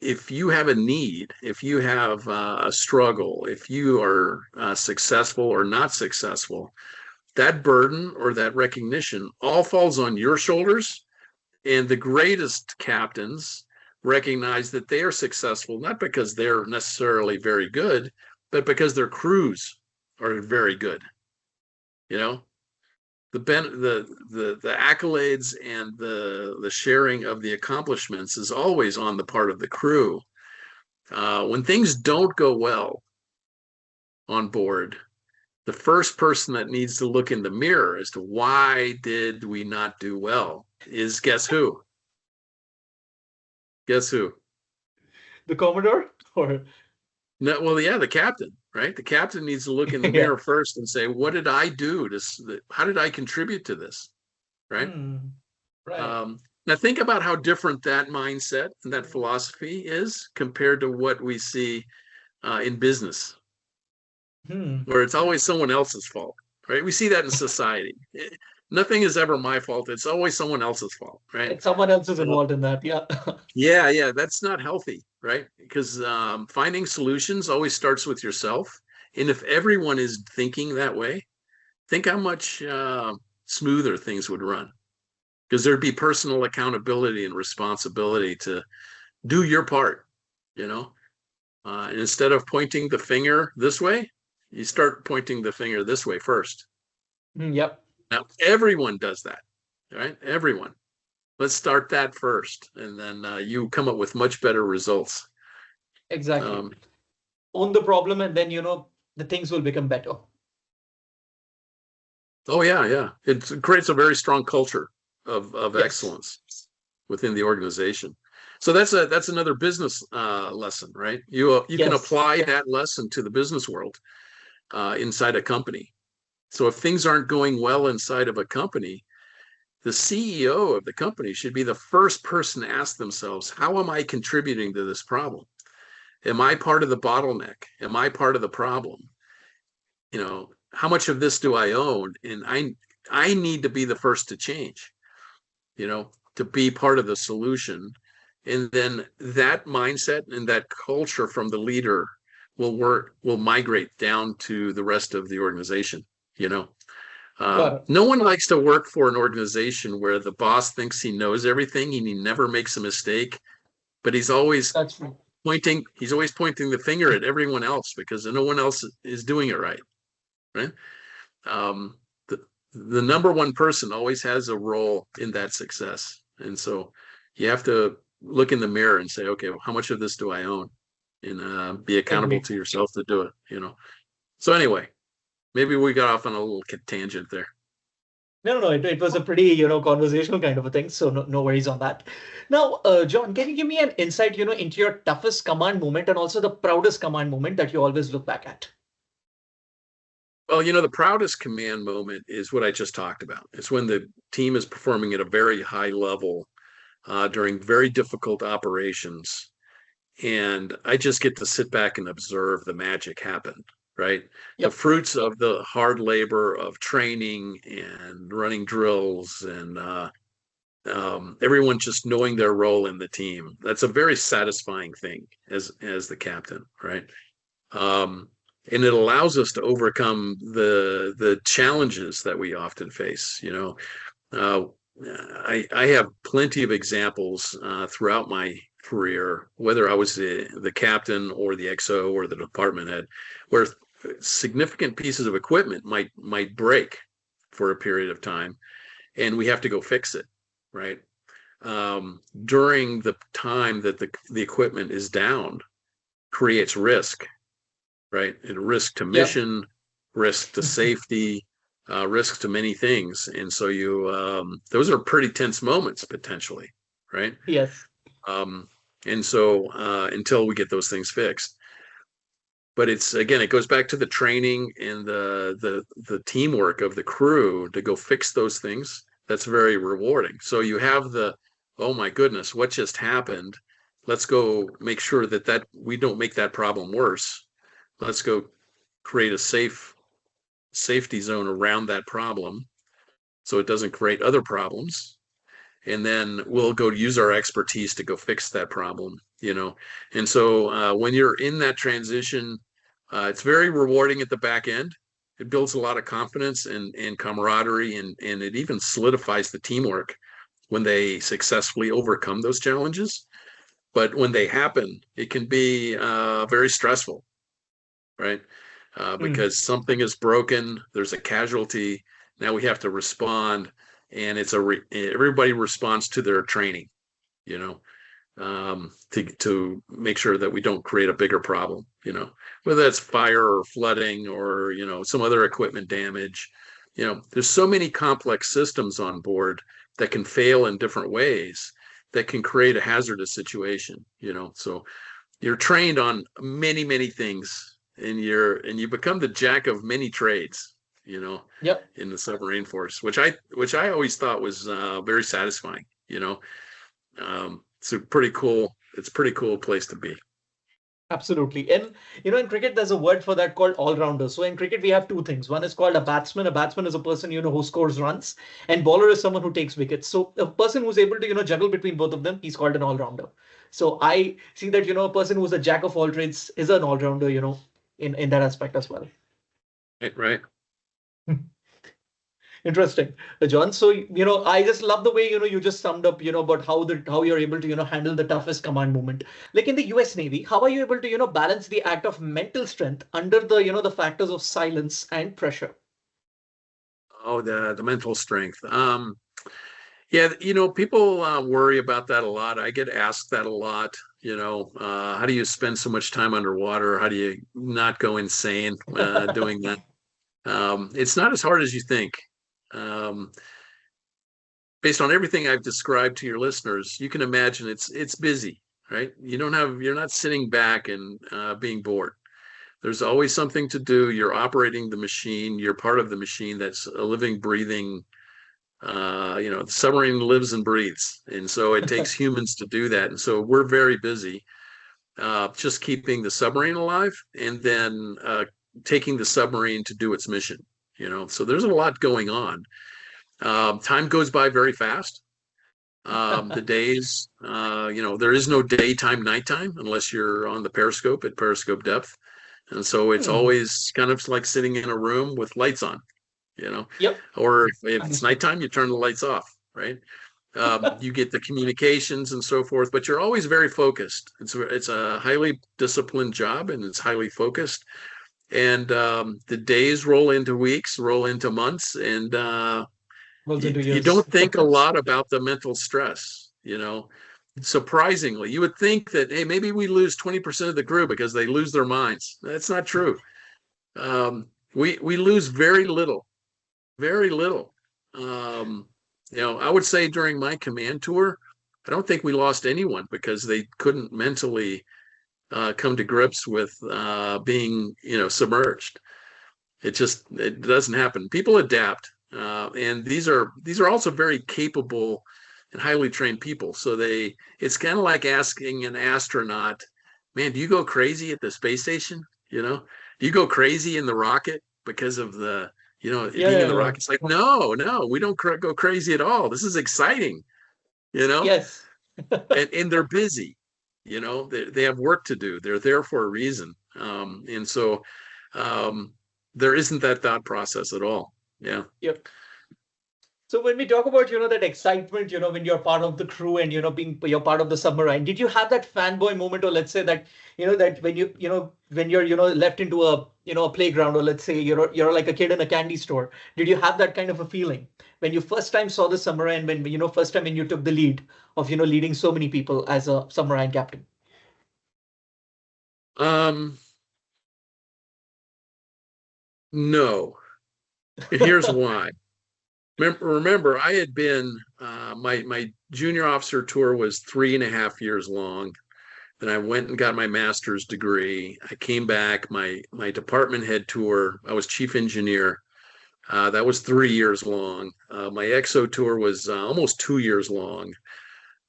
if you have a need, if you have a struggle, if you are successful or not successful, that burden or that recognition all falls on your shoulders. And the greatest captains recognize that they are successful not because they're necessarily very good, but because their crews are very good. You know, the accolades and the sharing of the accomplishments is always on the part of the crew. When things don't go well on board, the first person that needs to look in the mirror as to why did we not do well is guess who? Guess who? The Commodore? Or No, well, yeah, the captain, right? The captain needs to look in the yeah. mirror first and say, what did I do to, how did I contribute to this, right? Mm. Right. Um, Now think about how different that mindset and that philosophy is compared to what we see in business, Hmm. where it's always someone else's fault, right? We see that in society. Nothing is ever my fault. It's always someone else's fault, right? Like someone else is Uh, involved in that. Yeah. yeah, yeah, that's not healthy, right? Because finding solutions always starts with yourself. And if everyone is thinking that way, think how much smoother things would run. Because there'd be personal accountability and responsibility to do your part, you know? And instead of pointing the finger this way, you start pointing the finger this way first. Yep. Now, everyone does that, right? Everyone. Let's start that first, and then you come up with much better results. Exactly. Um, Own the problem, and then the things will become better. oh yeah, yeah. It creates a very strong culture of Yes. excellence within the organization. So that's another business lesson, right? You can Yes. apply that lesson to the business world inside a company. So if things aren't going well inside of a company, the CEO of the company should be the first person to ask themselves, how am I contributing to this problem? Am I part of the bottleneck? Am I part of the problem? How much of this do I own? And I need to be the first to change, to be part of the solution. And then that mindset and that culture from the leader will migrate down to the rest of the organization, you know. Got it. No one likes to work for an organization where the boss thinks he knows everything and he never makes a mistake, but That's true. he's always pointing the finger at everyone else because no one else is doing it right. Right. Um, the, the number one person always has a role in that success. And so you have to look in the mirror and say, okay, well, how much of this do I own? And be accountable Agreed. to yourself to do it. So anyway, maybe we got off on a little tangent there. No, no, no. It was a pretty, conversational kind of a thing. So no worries on that. Now, John, can you give me an insight, into your toughest command moment and also the proudest command moment that you always look back at? Well, the proudest command moment is what I just talked about. It's when the team is performing at a very high level during very difficult operations. And I just get to sit back and observe the magic happen, right? The Yep. fruits of the hard labor of training and running drills and everyone just knowing their role in the team. That's a very satisfying thing as the captain, right? Um, and it allows us to overcome the challenges that we often face. Uh, I have plenty of examples throughout my career, whether I was the captain or the XO or the department head, where significant pieces of equipment might break for a period of time, and we have to go fix it, right? During the time that the equipment is down, creates risk, right? And risk to Yep. mission, risk to safety, risk to many things. And so those are pretty tense moments potentially, right? Yes. Um, and so until we get those things fixed. But it goes back to the training and the teamwork of the crew to go fix those things. That's very rewarding. So you have oh my goodness, what just happened? Let's go make sure that we don't make that problem worse. Let's go create a safety zone around that problem so it doesn't create other problems. And then we'll go use our expertise to go fix that problem. And so when you're in that transition, it's very rewarding at the back end. It builds a lot of confidence and camaraderie, and it even solidifies the teamwork when they successfully overcome those challenges. But when they happen, it can be very stressful, right? Mm. Because something is broken, there's a casualty. Now we have to respond, and everybody responds to their training, you know, to make sure that we don't create a bigger problem, whether that's fire or flooding or some other equipment damage. There's so many complex systems on board that can fail in different ways that can create a hazardous situation. So you're trained on many things, and you become the jack of many trades, Yep. in the submarine force, which I always thought was very satisfying. you know. It's a pretty cool, it's a pretty cool place to be. Absolutely. And in cricket, there's a word for that called all-rounder. So in cricket, we have two things. One is called a batsman. A batsman is a person, who scores runs, and bowler is someone who takes wickets. So a person who's able to, juggle between both of them, he's called an all-rounder. So I see that, a person who's a jack of all trades is an all-rounder, in that aspect as well. Right. Interesting, John. So, I just love the way, you just summed up, about how you're able to, handle the toughest command moment. Like in the US Navy, how are you able to, balance the act of mental strength under the factors of silence and pressure? Oh, the mental strength. Yeah, people worry about that a lot. I get asked that a lot. How do you spend so much time underwater? How do you not go insane doing that? It's not as hard as you think. Based on everything I've described to your listeners, you can imagine it's busy, right? You're not sitting back and being bored. There's always something to do. You're operating the machine. You're part of the machine that's a living, breathing. The submarine lives and breathes, and so it takes humans to do that. And so we're very busy, just keeping the submarine alive, and then taking the submarine to do its mission. So there's a lot going on. Time goes by very fast. The days, there is no daytime, nighttime unless you're on the periscope at periscope depth. And so it's always kind of like sitting in a room with lights on, Yep. or if it's nighttime, you turn the lights off, right? You get the communications and so forth, but you're always very focused. It's a highly disciplined job, and it's highly focused. And the days roll into weeks, roll into months, and you don't think a lot about the mental stress, Surprisingly, you would think that, hey, maybe we lose 20% of the crew because they lose their minds. That's not true. We lose very little, very little. I would say during my command tour, I don't think we lost anyone because they couldn't mentally come to grips with being, submerged. It doesn't happen. People adapt, and these are also very capable and highly trained people. So it's kind of like asking an astronaut, man, do you go crazy at the space station? Do you go crazy in the rocket because of the, being in the rocket? It's like, no, we don't go crazy at all. This is exciting, Yes. and they're busy, they have work to do. They're there for a reason. And so there isn't that thought process at all. Yeah. Yep. So when we talk about, that excitement, when you're part of the crew and, you're part of the submarine, did you have that fanboy moment, or let's say that, that when when you're, left into a, a playground, or let's say you're like a kid in a candy store, did you have that kind of a feeling when you first time saw the submarine, when, first time when you took the lead of, leading so many people as a submarine captain? No. And here's why. Remember, I had been my junior officer tour was 3.5 years long. Then I went and got my master's degree. I came back. My department head tour, I was chief engineer. That was 3 years long. My XO tour was almost 2 years long.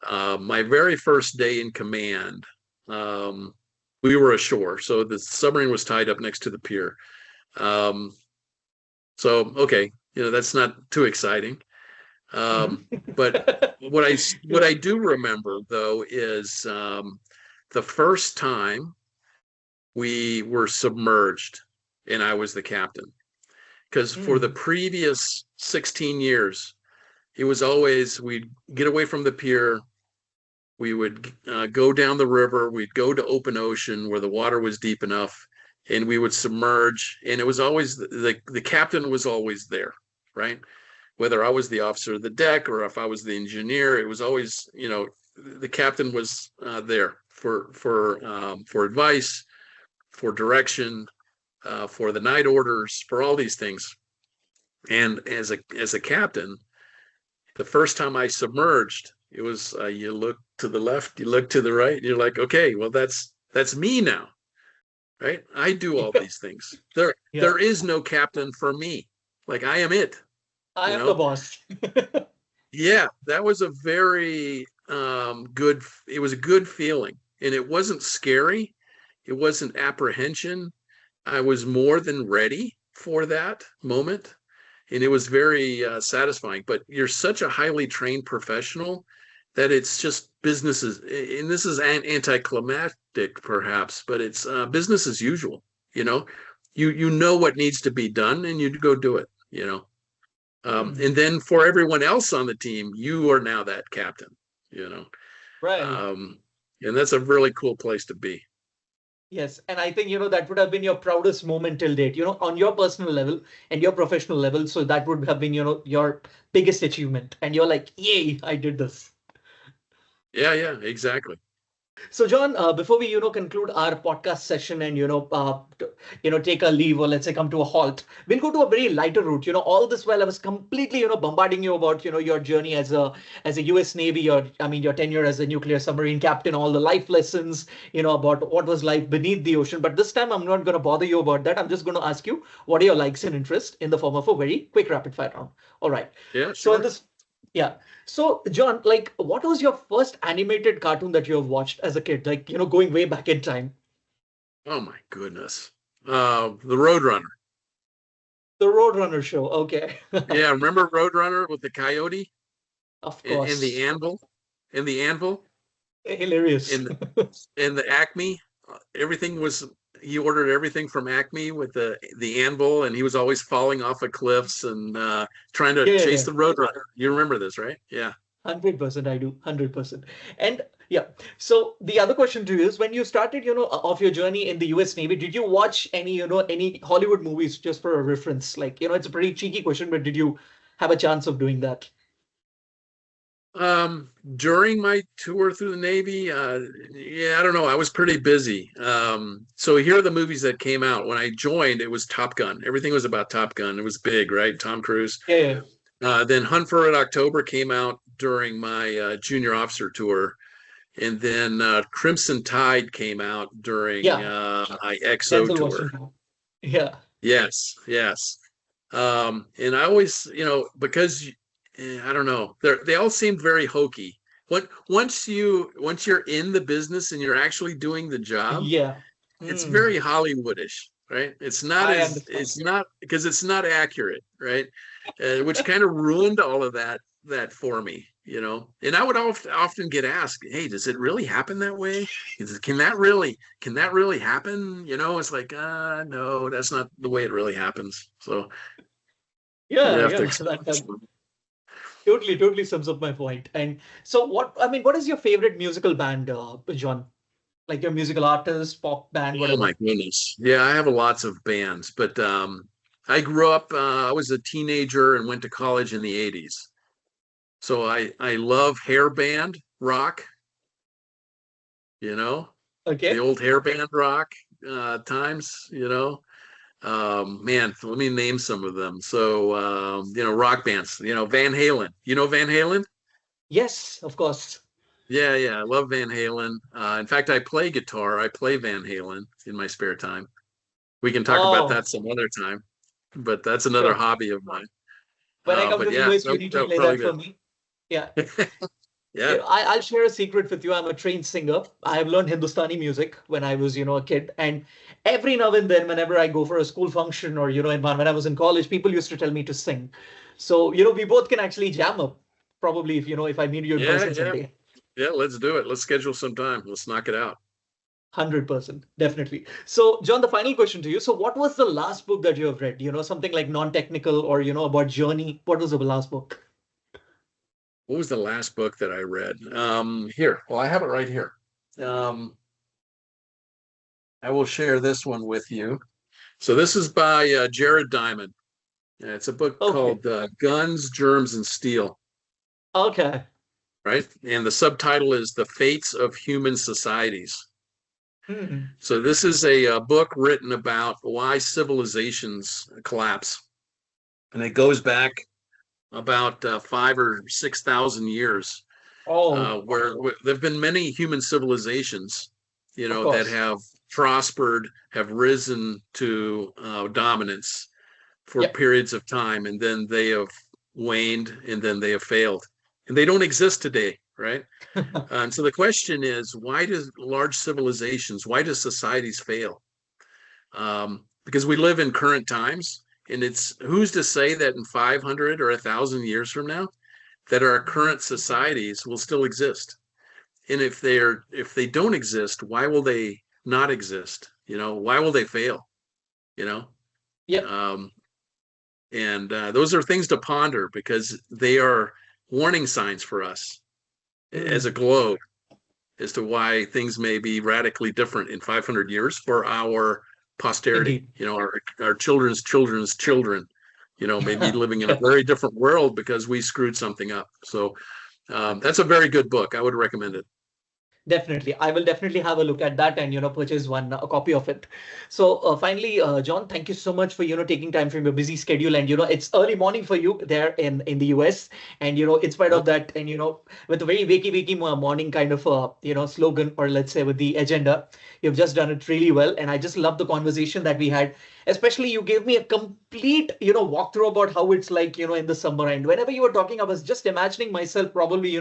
My very first day in command, we were ashore, so the submarine was tied up next to the pier. So okay. That's not too exciting. But what I do remember though is the first time we were submerged and I was the captain. Because for the previous 16 years, it was always we'd get away from the pier, we would go down the river, we'd go to open ocean where the water was deep enough, and we would submerge. And it was always the captain was always there. Right? Whether I was the officer of the deck or if I was the engineer, it was always, the captain was there for advice, for direction, for the night orders, for all these things. And as a captain, the first time I submerged, it was you look to the left, you look to the right, and you're like, okay, well that's me now, right? I do all these things. There is no captain for me. Like I am it. I am the boss. Yeah, that was a very good. It was a good feeling, and it wasn't scary. It wasn't apprehension. I was more than ready for that moment, and it was very satisfying. But you're such a highly trained professional that it's just businesses, and this is anticlimactic perhaps, but it's business as usual. You know, you know what needs to be done, and you go do it. Hmm. And then for everyone else on the team, you are now that captain. You know, Right. um, and that's a really cool place to be. Yes, and I think that would have been your proudest moment till date, on your personal level and your professional level. So that would have been, your biggest achievement. And you're like, yay, I did this. Yeah, yeah, exactly. So, John, before we, conclude our podcast session and, take a leave or let's say come to a halt, we'll go to a very lighter route. All this while I was completely, bombarding you about, your journey as a US Navy, your tenure as a nuclear submarine captain, all the life lessons, about what was life beneath the ocean. But this time I'm not going to bother you about that. I'm just going to ask you what are your likes and interests in the form of a very quick rapid fire round. All right. Yeah, So in sure. this yeah. So, John, like, what was your first animated cartoon that you have watched as a kid? Like, going way back in time. Oh my goodness. The Roadrunner. The Roadrunner show. Okay. Yeah, remember Roadrunner with the coyote Of and the course. anvil and the anvil Hilarious. and and the Acme. Everything was he ordered everything from Acme with the anvil, and he was always falling off of cliffs and trying to Yeah, chase yeah. the Roadrunner. You remember this, right? Yeah. 100% I do. 100%. And yeah. So the other question to you is when you started, of your journey in the US Navy, did you watch any Hollywood movies just for a reference? Like, it's a pretty cheeky question, but did you have a chance of doing that? During my tour through the Navy, yeah, I don't know. I was pretty busy. So here are the movies that came out. When I joined, it was Top Gun. Everything was about Top Gun. It was big, right? Tom Cruise. Yeah, yeah. Then Hunt for Red October came out during my junior officer tour. And then Crimson Tide came out during Yeah. my XO Denzel tour. Washington. Yeah. Yes, yes. And I always, because I don't know, they all seemed very hokey. Once you're in the business and you're actually doing the job, Yeah. it's Hmm. very Hollywoodish, right? I understand. It's not because it's not accurate, right? Which kind of ruined all of that for me. And I would often get asked, "Hey, does it really happen that way? Can that really happen?" It's like, no, that's not the way it really happens. So you Yeah, have to yeah. accept That it. totally, totally sums up my point. And so what is your favorite musical band, John? Like your musical artist, pop band, Oh my whatever. goodness. Yeah, I have lots of bands, but I grew up, I was a teenager and went to college in the 80s. So I love hair band rock, you know, the Okay. old hair band rock times. Man, let me name some of them. So rock bands, Van Halen. You know Van Halen? Yes, of course. Yeah, yeah, I love Van Halen. In fact, I play guitar. I play Van Halen in my spare time. We can talk about Oh, that some other time, but that's another sure. hobby of mine. When I come But to the yeah, US, you need to play really that for good. me. Yeah. Yeah. I'll share a secret with you. I'm a trained singer. I have learned Hindustani music when I was, a kid. And every now and then, whenever I go for a school function or, when I was in college, people used to tell me to sing. So, we both can actually jam up, probably if I meet you in Yeah, person yeah, someday. yeah. Let's do it. Let's schedule some time. Let's knock it out. 100%, definitely. So, John, the final question to you. So, what was the last book that you have read? Something like non-technical or, about journey. What was the last book? What was the last book that I read? Here. Well, I have it right here. Um, I will share this one with you. So this is by Jared Diamond. It's a book Okay. called Guns, Germs, and Steel, Okay. right? And the subtitle is The Fates of Human Societies. Hmm. So this is a book written about why civilizations collapse, and it goes back about 5 or 6 thousand years, Oh, where there have been many human civilizations, of that course. have prospered, have risen to dominance for Yep. periods of time, and then they have waned, and then they have failed. and they don't exist today, right? And so the question is, why do large civilizations, why do societies fail? Because we live in current times, and it's who's to say that in 500 or 1,000 years from now that our current societies will still exist? And if they don't exist, why will they not exist? Why will they fail? You know, Yeah. and those are things to ponder because they are warning signs for us as a globe as to why things may be radically different in 500 years for our posterity. Indeed. Our children's children's children, may be living in a very different world because we screwed something up. So that's a very good book. I would recommend it. Definitely. I will definitely have a look at that and, purchase a copy of it. So finally, John, thank you so much for, taking time from your busy schedule. And, it's early morning for you there in the US. And, in spite of that, and, with a very wakey morning kind of, slogan, or let's say with the agenda, you've just done it really well. And I just love the conversation that we had. Especially you gave me a complete, walkthrough about how it's like, in the submarine. Whenever you were talking, I was just imagining myself probably,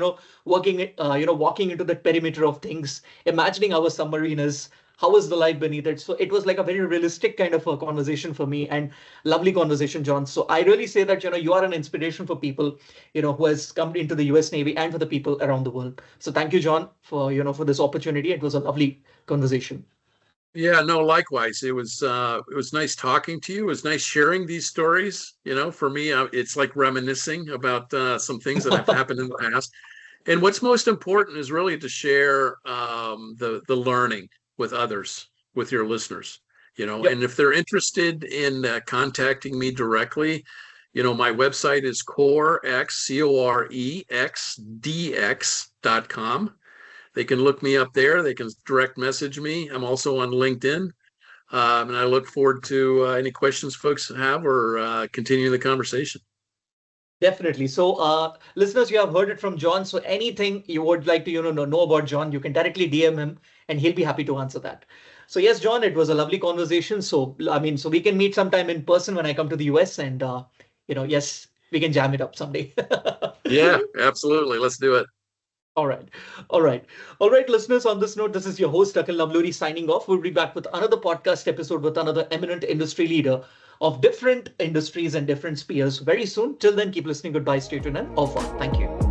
working, walking into that perimeter of things, imagining our submarine is, how is the life beneath it. So it was like a very realistic kind of a conversation for me, and lovely conversation, John. So I really say that, you are an inspiration for people, who has come into the US Navy and for the people around the world. So thank you, John, for, for this opportunity. It was a lovely conversation. Yeah, no, likewise. It was nice talking to you. It was nice sharing these stories. For me, it's like reminiscing about some things that have happened in the past. And what's most important is really to share the learning with others, with your listeners. Yep. And if they're interested in contacting me directly, my website is corexdx.com. They can look me up there. They can direct message me. I'm also on LinkedIn. And I look forward to any questions folks have or continuing the conversation. Definitely. So, listeners, you have heard it from John. So anything you would like to, know about John, you can directly DM him and he'll be happy to answer that. So yes, John, it was a lovely conversation. So, so we can meet sometime in person when I come to the US, and, yes, we can jam it up someday. Yeah, absolutely. Let's do it. All right. All right. All right, listeners, on this note, this is your host, Akhil Navluri, signing off. We'll be back with another podcast episode with another eminent industry leader of different industries and different spheres very soon. Till then, keep listening. Goodbye, stay tuned, and au revoir. Thank you.